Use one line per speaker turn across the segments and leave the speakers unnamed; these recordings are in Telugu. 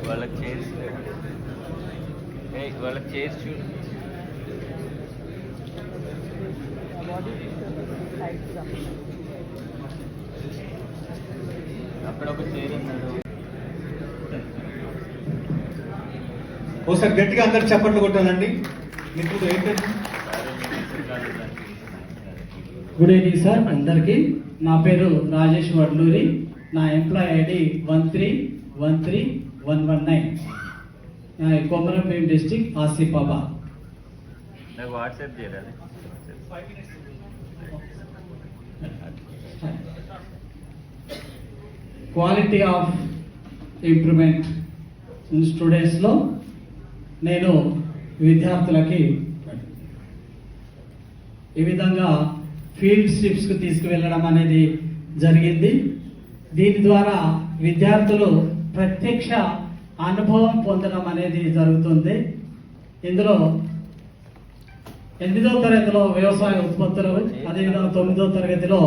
వాళ్ళకి చేసి వాళ్ళకి చేసి చూడు. అక్కడ ఒక చైర్ ఉన్నాడు.
ఒకసారి గట్టిగా అందరు చప్పట్లు కొట్టాలండి. ఇప్పుడు ఏంటంటే
గుడ్ ఈవినింగ్ సార్ అందరికీ. నా పేరు రాజేష్ వడ్లూరి. నా employee ID 1313119, Komaram Bheem district, Asifabad.
నాకు వాట్సాప్ చేయాలి.
క్వాలిటీ ఆఫ్ ఇంప్రూవ్మెంట్ స్టూడెంట్స్లో నేను విద్యార్థులకి ఈ విధంగా ఫీల్డ్ ట్రిప్స్కి తీసుకువెళ్ళడం అనేది జరిగింది. దీని ద్వారా విద్యార్థులు ప్రత్యక్ష అనుభవం పొందడం అనేది జరుగుతుంది. ఇందులో 8వ తరగతిలో వ్యవసాయ ఉత్పత్తులు, అదేవిధంగా 9వ తరగతిలో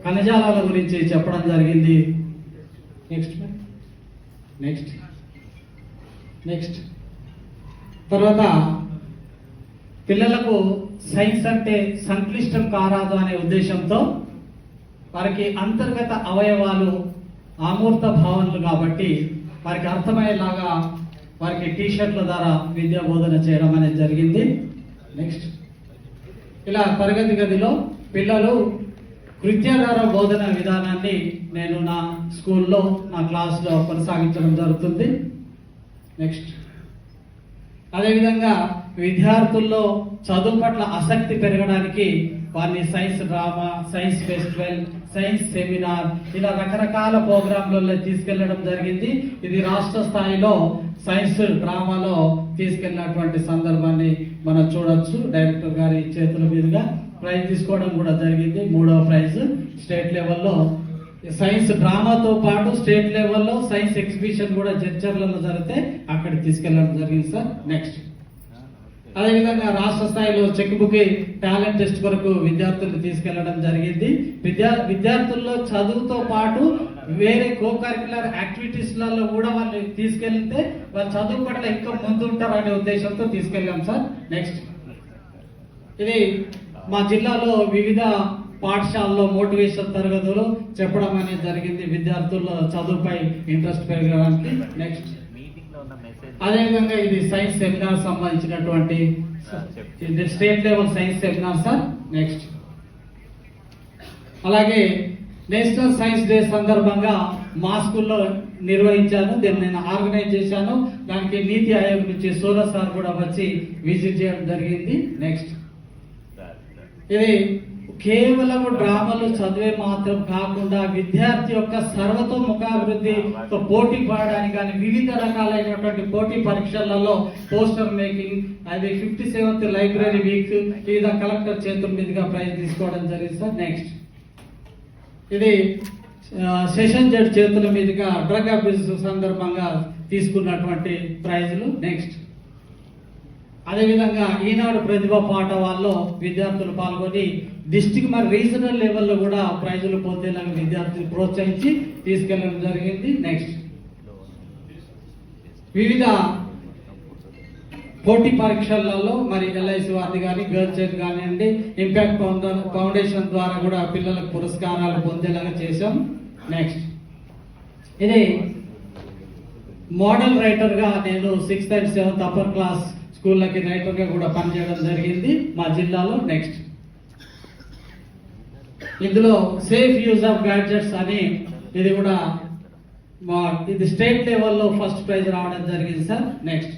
కణజాలాల గురించి చెప్పడం జరిగింది. నెక్స్ట్ తర్వాత పిల్లలకు సైన్స్ అంటే సంక్లిష్టం కారాదు అనే ఉద్దేశంతో వారికి అంతర్గత అవయవాలు అమూర్త భావనలు కాబట్టి వారికి అర్థమయ్యేలాగా వారికి టీషర్ట్ల ద్వారా విద్యా బోధన చేయడం అనేది జరిగింది. నెక్స్ట్ ఇలా తరగతి గదిలో పిల్లలు కృత్యాధార బోధన విధానాన్ని నేను నా స్కూల్లో నా క్లాస్లో కొనసాగించడం జరుగుతుంది. నెక్స్ట్ అదేవిధంగా విద్యార్థుల్లో చదువు పట్ల ఆసక్తి పెరగడానికి వారిని science drama, science festival, science seminar ఇలా రకరకాల ప్రోగ్రాంలలో తీసుకెళ్లడం జరిగింది. ఇది రాష్ట్ర స్థాయిలో సైన్స్ డ్రామాలో తీసుకెళ్ళినటువంటి సందర్భాన్ని మనం చూడొచ్చు. డైరెక్టర్ గారి చేతుల మీదుగా ప్రైజ్ తీసుకోవడం కూడా జరిగింది. 3వ ప్రైజ్ స్టేట్ లెవెల్లో సైన్స్ డ్రామాతో పాటు స్టేట్ లెవెల్లో సైన్స్ ఎగ్జిబిషన్ కూడా జడ్చర్లలో జరిగితే అక్కడికి తీసుకెళ్ళడం జరిగింది సార్. నెక్స్ట్ అదేవిధంగా రాష్ట్ర స్థాయిలో చెక్ బుక్ టాలెంట్ టెస్ట్ కొరకు విద్యార్థులను తీసుకెళ్లడం జరిగింది. విద్యార్థుల్లో చదువుతో పాటు వేరే కో కరిక్యులర్ యాక్టివిటీస్లలో కూడా వాళ్ళు తీసుకెళ్తే వాళ్ళు చదువు పట్ల ఎక్కువ ముందు ఉంటారు అనే ఉద్దేశంతో తీసుకెళ్ళాం సార్. నెక్స్ట్ ఇది మా జిల్లాలో వివిధ పాఠశాలలో మోటివేషన్ తరగతులు చెప్పడం అనేది జరిగింది విద్యార్థుల్లో చదువుపై ఇంట్రెస్ట్ పెరగడానికి. నెక్స్ట్ అదేవిధంగా ఇది సైన్స్ సెమినార్ సంబంధించినటువంటి state level science seminar sir. Next అలాగే నేషనల్ సైన్స్ డే సందర్భంగా మా స్కూల్లో నిర్వహించాను. దీన్ని నేను ఆర్గనైజ్ చేశాను. దానికి నీతి ఆయోగ్ నుంచి సూరజ్ సార్ కూడా వచ్చి విజిట్ చేయడం జరిగింది. నెక్స్ట్ ఇది కేవలం డ్రామాలు చదివే మాత్రం కాకుండా విద్యార్థి యొక్క సర్వతోముఖాభివృద్ధితో పోటీ పడడానికి కానీ వివిధ రకాలైనటువంటి పోటీ పరీక్షలలో పోస్టర్ మేకింగ్, అది 57th లైబ్రరీ వీక్ వివిధ కలెక్టర్ చేతుల మీదుగా ప్రైజ్ తీసుకోవడం జరిగింది సార్. నెక్స్ట్ ఇది సెషన్ జడ్జ్ చేతుల మీదుగా డ్రగ్ అబ్యూస్ సందర్భంగా తీసుకున్నటువంటి ప్రైజులు. నెక్స్ట్ అదేవిధంగా ఈనాడు ప్రతిభ పాఠవాల్లో విద్యార్థులు పాల్గొని డిస్ట్రిక్ట్ మరి రీజనల్ లెవెల్లో కూడా ప్రైజులు పొందేలాగా విద్యార్థులు ప్రోత్సహించి తీసుకెళ్లడం జరిగింది. నెక్స్ట్ వివిధ పోటీ పరీక్షలలో మరి ఎల్ఐసి వారిది కానీ గర్ల్స్ చైర్ కానివ్వండి, ఇంపాక్ట్ ఫౌండేషన్ ద్వారా కూడా పిల్లలకు పురస్కారాలు పొందేలాగా చేశాం. నెక్స్ట్ ఇది మోడల్ రైటర్ గా నేను 6th and 7th upper class స్కూళ్ళకి రైటర్ గా కూడా పనిచేయడం జరిగింది మా జిల్లాలో. నెక్స్ట్ ఇందులో సేఫ్ యూజ్ ఆఫ్ గ్యాడ్జెట్స్ అని ఇది కూడా ఇది స్టేట్ లెవెల్లో ఫస్ట్ ప్రైజ్ రావడం జరిగింది సార్. నెక్స్ట్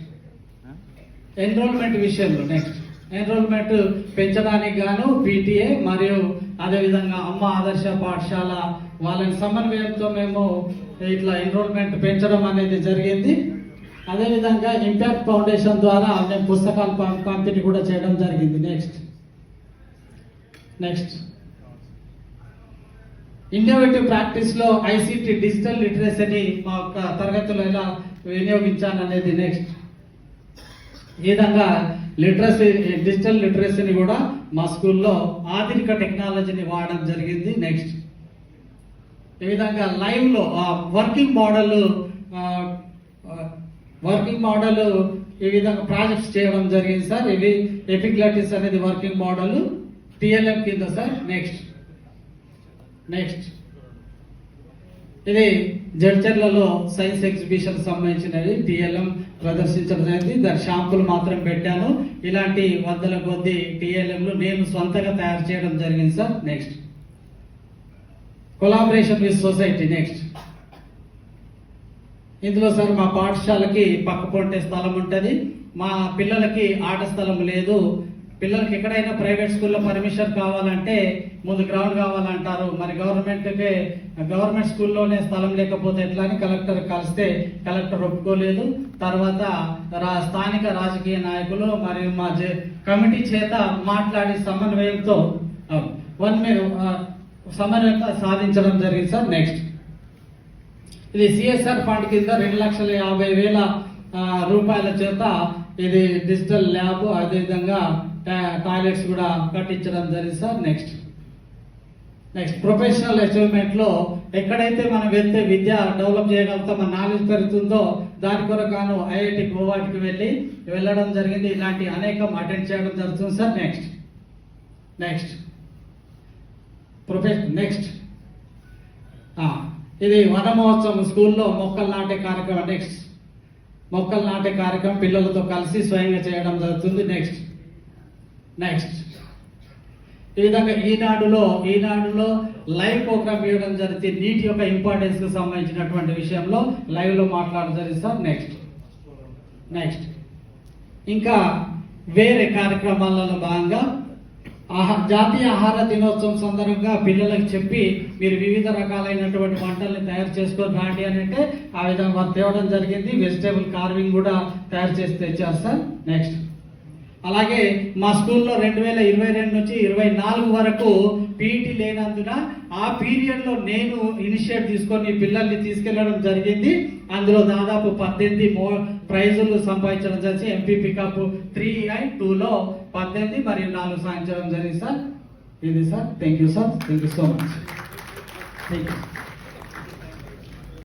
ఎన్రోల్మెంట్ విషయంలో నెక్స్ట్ ఎన్రోల్మెంట్ పెంచడానికి గాను పీటీఏ మరియు అదేవిధంగా అమ్మ ఆదర్శ పాఠశాల వాళ్ళని సమన్వయంతో మేము ఇట్లా ఎన్రోల్మెంట్ పెంచడం అనేది జరిగింది. అదేవిధంగా ఇంపాక్ట్ ఫౌండేషన్ ద్వారా మేము పుస్తకాలు పంపిణీ కూడా చేయడం జరిగింది. నెక్స్ట్ ఇన్నోవేటివ్ ప్రాక్టీస్ లో ఐసిటి డిజిటల్ లిటరసీని మా యొక్క తరగతిలో ఎలా వినియోగించాలనేది. నెక్స్ట్ ఈ విధంగా డిజిటల్ లిటరసీని కూడా మా స్కూల్లో ఆధునిక టెక్నాలజీని వాడడం జరిగింది. నెక్స్ట్ ఈ విధంగా లైవ్ లో వర్కింగ్ మోడల్ వర్కింగ్ మోడల్ ఈ విధంగా ప్రాజెక్ట్స్ చేయడం జరిగింది సార్. ఇవి ఎపిక్లటిస్ అనేది వర్కింగ్ మోడల్ టిఎల్ఎం కింద సార్. నెక్స్ట్ ఇది జడ్చర్లలో సైన్స్ ఎగ్జిబిషన్ సంబంధించినది టిఎల్ఎం ప్రదర్శించడం జరిగింది. దాని షాంపులు మాత్రం పెట్టాను. ఇలాంటి వందల కొద్ది టిఎల్ఎంలు నేను సొంతంగా తయారు చేయడం జరిగింది sir. Next collaboration with society. Next ఇందులో సార్ మా పాఠశాలకి పక్క పొంటే స్థలం ఉంటుంది. మా పిల్లలకి ఆట స్థలం లేదు. పిల్లలకి ఎక్కడైనా ప్రైవేట్ స్కూల్లో పర్మిషన్ కావాలంటే ముందు గ్రౌండ్ కావాలంటారు. మరి గవర్నమెంట్ స్కూల్లోనే స్థలం లేకపోతే ఎట్లా అని కలెక్టర్ కలిస్తే కలెక్టర్ ఒప్పుకోలేదు. తర్వాత స్థానిక రాజకీయ నాయకులు మరియు మా కమిటీ చేత మాట్లాడి సమన్వయంతో సాధించడం జరిగింది సార్. నెక్స్ట్ ఇది సిఎస్ఆర్ ఫండ్ కింద 2,50,000 రూపాయల చేత ఇది డిజిటల్ ల్యాబ్ అదేవిధంగా టాయిలెట్స్ కూడా కట్టించడం జరిగింది సార్. నెక్స్ట్ ప్రొఫెషనల్ అచీవ్మెంట్ లో ఎక్కడైతే మనం వెళ్తే విద్య డెవలప్ చేయగలుగుతాం, మన నాలెడ్జ్ పెరుగుతుందో దాని కొరకాను ఐఐటి గోవాకి వెళ్ళడం జరిగింది. ఇలాంటి అనేకం అటెండ్ చేయడం జరుగుతుంది సార్. నెక్స్ట్ ఇది వన మహోత్సవం స్కూల్లో మొక్కలు నాటే కార్యక్రమం. మొక్కలు నాటే కార్యక్రమం పిల్లలతో కలిసి స్వయంగా చేయడం జరుగుతుంది. నెక్స్ట్ ఈ విధంగా ఈనాడులో లైవ్ ప్రోగ్రామ్ ఇవ్వడం జరిగింది. నీటి యొక్క ఇంపార్టెన్స్ కు సంబంధించినటువంటి విషయంలో లైవ్ లో మాట్లాడడం జరిగింది సార్. నెక్స్ట్ ఇంకా వేరే కార్యక్రమాలలో భాగంగా జాతీయ ఆహార దినోత్సవం సందర్భంగా పిల్లలకు చెప్పి మీరు వివిధ రకాలైనటువంటి వంటల్ని తయారు చేసుకొని రాండి అని అంటే ఆ విధంగా తేవడం జరిగింది. వెజిటేబుల్ కార్వింగ్ కూడా తయారు చేసి తెచ్చారు సార్. నెక్స్ట్ అలాగే మా స్కూల్లో 2022 నుంచి 24 వరకు పీఈటీ లేనందున ఆ పీరియడ్ లో నేను ఇనిషియేట్ తీసుకొని పిల్లల్ని తీసుకెళ్లడం జరిగింది. అందులో దాదాపు 18 ప్రైజులు సంపాదించడం జరిగింది. ఎంపీపీ కప్ 3-2లో 18 మరియు 4 సాధించడం జరిగింది సార్. ఇది sir. Thank you sir. Thank you so much. Thank you.